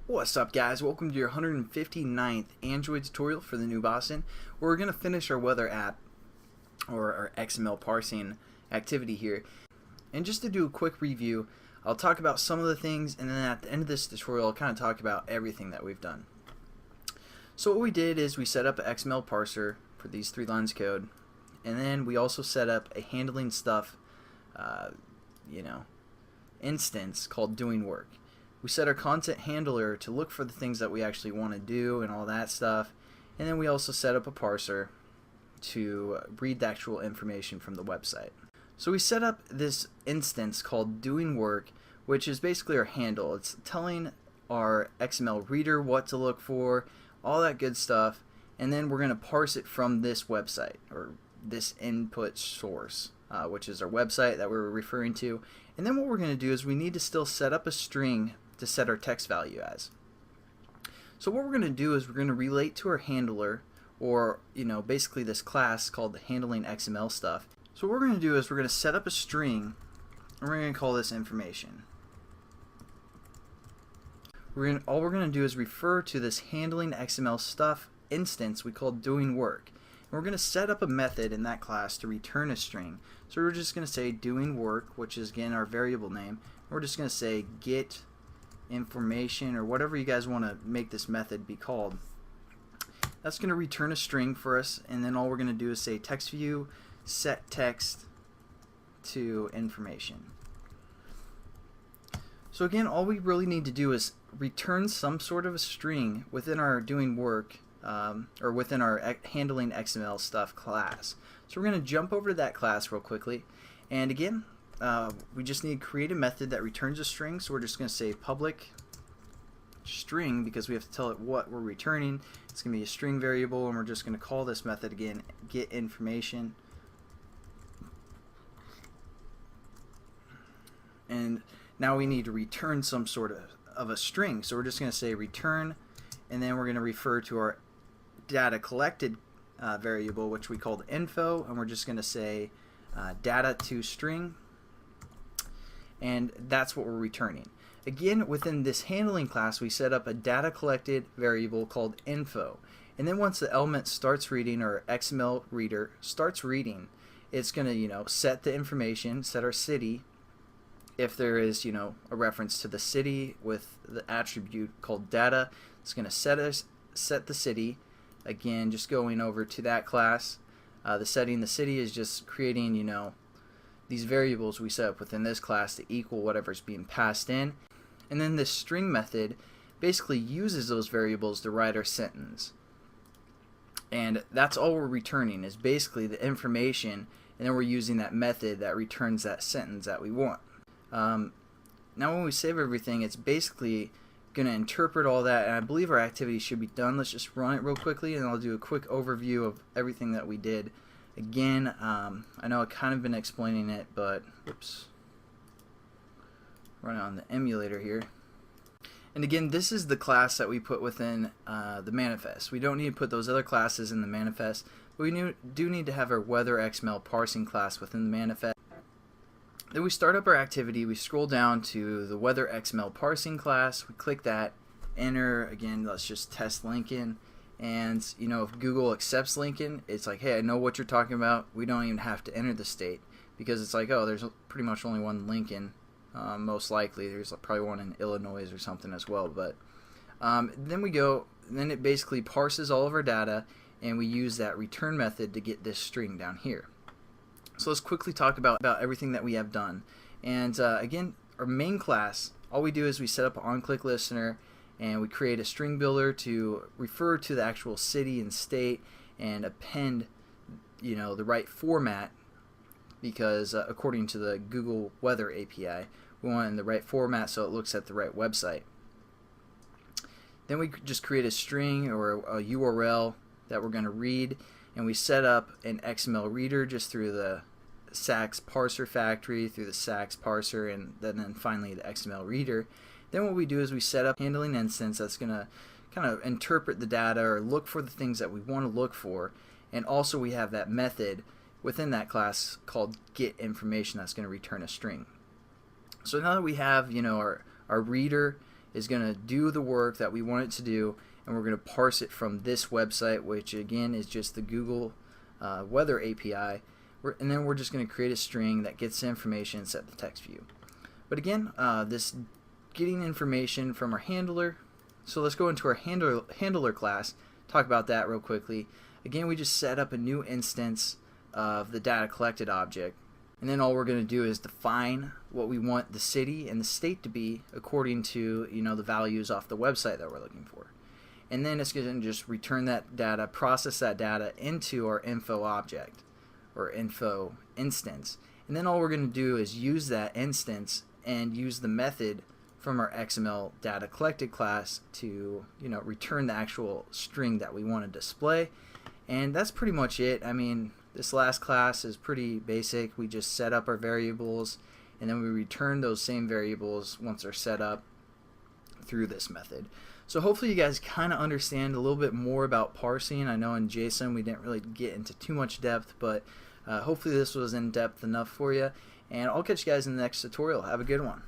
What's up, guys? Welcome to your 159th Android tutorial for the new Boston, where we're going to finish our weather app, or our XML parsing activity here. And just to do a quick review, I'll talk about some of the things, and then at the end of this tutorial I'll kind of talk about everything that we've done. So what we did is we set up an XML parser for these 3 lines code, and then we also set up a handling stuff instance called doing work. We set our content handler to look for the things that we actually want to do and all that stuff, and then we also set up a parser to read the actual information from the website. So we set up this instance called doing work, which is basically our handle. It's telling our XML reader what to look for, all that good stuff, and then we're going to parse it from this website, or this input source, which is our website that we're referring to. And then what we're going to do is we need to still set up a string to set our text value as. So what we're going to do is we're going to relate to our handler, or basically this class called the handling XML stuff. So what we're going to do is we're going to set up a string, and we're going to call this information. All we're going to do is refer to this handling XML stuff instance we call doing work. And we're going to set up a method in that class to return a string. So we're just going to say doing work, which is again our variable name. We're just going to say get information, or whatever you guys want to make this method be called. That's going to return a string for us, and then all we're going to do is say text view set text to information. So again, all we really need to do is return some sort of a string within our doing work, or within our handling XML stuff class. So we're going to jump over to that class real quickly, and again, we just need to create a method that returns a string. So we're just going to say public string, because we have to tell it what we're returning. It's going to be a string variable, and we're just going to call this method again get information. And now we need to return some sort of a string, so we're just going to say return, and then we're going to refer to our data collected variable, which we called info, and we're just going to say data to string, and that's what we're returning. Again, within this handling class, we set up a data collected variable called info, and then once the element starts reading, or XML reader starts reading, it's going to set the information, set our city. If there is a reference to the city with the attribute called data, it's going to set the city. Again, just going over to that class, the setting the city is just creating these variables we set up within this class to equal whatever's being passed in. And then this string method basically uses those variables to write our sentence. And that's all we're returning, is basically the information, and then we're using that method that returns that sentence that we want. Now when we save everything, it's basically going to interpret all that, and I believe our activity should be done. Let's just run it real quickly, and I'll do a quick overview of everything that we did. Again, I know I've kind of been explaining it, but whoops, run it on the emulator here. And again, this is the class that we put within the manifest. We don't need to put those other classes in the manifest, but we do need to have our weather XML parsing class within the manifest. Then we start up our activity, we scroll down to the weather XML parsing class, we click that, enter, again, let's just test Lincoln, and if Google accepts Lincoln, it's like, hey, I know what you're talking about, we don't even have to enter the state, because it's like, oh, there's pretty much only one Lincoln, most likely, there's probably one in Illinois or something as well, but then it basically parses all of our data, and we use that return method to get this string down here. So let's quickly talk about everything that we have done. And again, our main class, all we do is we set up an on-click listener, and we create a string builder to refer to the actual city and state, and append the right format, because according to the Google Weather API, we want it in the right format so it looks at the right website. Then we just create a string or a URL that we're going to read, and we set up an XML reader just through the SAX parser factory, through the SAX parser, and then finally the XML reader. Then what we do is we set up handling instance that's going to kind of interpret the data or look for the things that we want to look for, and also we have that method within that class called get information that's going to return a string. So now that we have our reader is going to do the work that we want it to do, and we're going to parse it from this website, which again is just the Google Weather API. And then we're just going to create a string that gets the information and set the text view. But again, this getting information from our handler. So let's go into our handler class, talk about that real quickly. Again, we just set up a new instance of the data collected object, and then all we're going to do is define what we want the city and the state to be according to the values off the website that we're looking for. And then it's going to just return that data, process that data into our info object or info instance. And then all we're going to do is use that instance and use the method from our XML data collected class to return the actual string that we want to display. And that's pretty much it. I mean, this last class is pretty basic. We just set up our variables and then we return those same variables once they're set up through this method. So hopefully you guys kind of understand a little bit more about parsing. I know in JSON we didn't really get into too much depth, but hopefully this was in depth enough for you. And I'll catch you guys in the next tutorial. Have a good one.